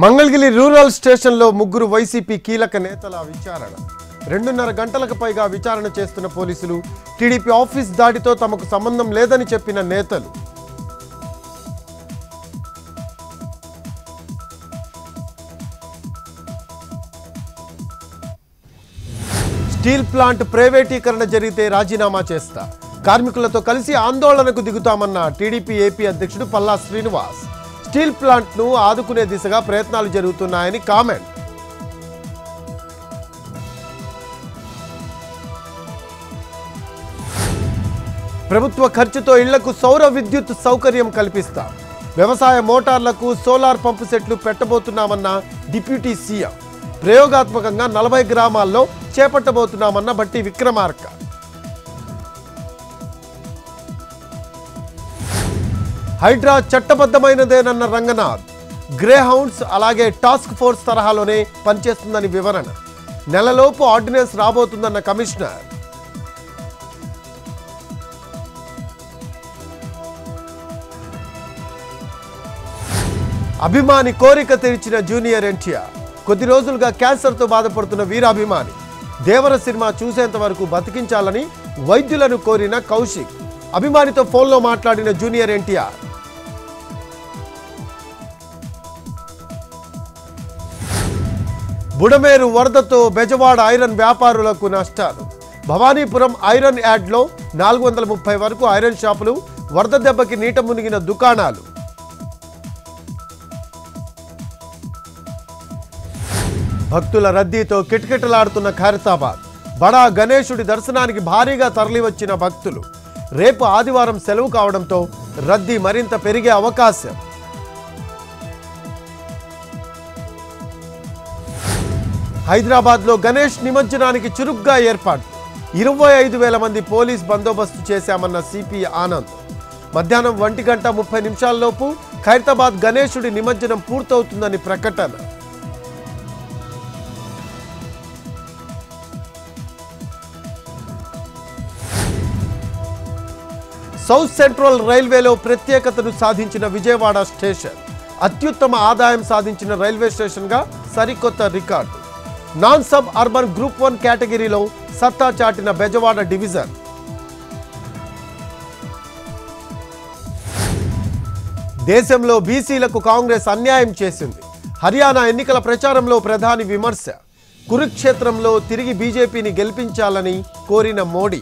Mangalagiri rural స్టేషన్లో ముగ్గురు YCP కీలక నేతల విచారణ 2.5 గంటలకు పైగా విచారణ చేస్తున్న పోలీసులు టీడీపీ ఆఫీస్ దాడితో తమకు సంబంధం లేదని చెప్పిన నేతలు స్టీల్ ప్లాంట్ ప్రైవేటీకరణ జరిగితే రాజీనామా చేస్తా కార్మికులతో కలిసి ఆందోళనకు దిగుతామన్న టీడీపీ ఏపీ అధ్యక్షుడు పల్లా శ్రీనివాస్ స్టీల్ ప్లాంట్ ను ఆదుకునే దిశగా ప్రయత్నాలు జరుగుతున్నాయని కామెంట్ ప్రభుత్వ ఖర్చుతో ఇళ్లకు సౌర విద్యుత్ సౌకర్యం కల్పిస్తా వ్యవసాయ మోటార్లకు సోలార్ పంపు సెట్లు పెట్టబోతున్నామన్న డిప్యూటీ సీఎం ప్రయోగాత్మకంగా 40 గ్రామాల్లో చేపట్టబోతున్నామన్న బట్టి విక్రమార్క హైడ్రా చట్టబద్ధమైనదేనన్న రంగనాథ్ గ్రే హౌండ్స్ అలాగే టాస్క్ ఫోర్స్ తరహాలోనే పనిచేస్తుందని వివరణ నెలలోపు ఆర్డినెన్స్ రాబోతుందన్న కమిషనర్ అభిమాని కోరిక తెరిచిన జూనియర్ ఎన్టీఆర్ కొద్ది రోజులుగా క్యాన్సర్తో బాధపడుతున్న వీరాభిమాని దేవర సినిమా చూసేంత వరకు బతికించాలని వైద్యులను కోరిన కౌశిక్ అభిమానితో ఫోన్లో మాట్లాడిన జూనియర్ ఎన్టీఆర్ బుడమేరు వరదతో బెజవాడ ఐరన్ వ్యాపారులకు నష్టాలు భవానీపురం ఐరన్ యార్డ్లో 430 వరకు ఐరన్ షాపులు వరద దెబ్బకి నీట మునిగిన దుకాణాలు భక్తుల రద్దీతో కిటకిటలాడుతున్న ఖైరతాబాద్ బడా గణేశుడి దర్శనానికి భారీగా తరలివచ్చిన భక్తులు రేపు ఆదివారం సెలవు కావడంతో రద్దీ మరింత పెరిగే అవకాశం హైదరాబాద్లో గణేష్ నిమజ్జనానికి చురుగ్గా ఏర్పాటు 25,000 మంది పోలీస్ బందోబస్తు చేశామన్న సిపి ఆనంద్ మధ్యాహ్నం 1:30 ఖైరతాబాద్ గణేశుడి నిమజ్జనం పూర్తవుతుందని ప్రకటన సౌత్ సెంట్రల్ రైల్వేలో ప్రత్యేకతను సాధించిన విజయవాడ స్టేషన్ అత్యుత్తమ ఆదాయం సాధించిన రైల్వే స్టేషన్గా సరికొత్త record non sub urban group 1 కేటగిరీలో సత్తా చాటిన బెజవాడ డివిజన్ దేశంలో బీసీలకు కాంగ్రెస్ అన్యాయం చేసింది హర్యానా ఎన్నికల ప్రచారంలో ప్రధాని విమర్శ కురుక్షేత్రంలో తిరిగి బీజేపీని గెలిపించాలని కోరిన మోడీ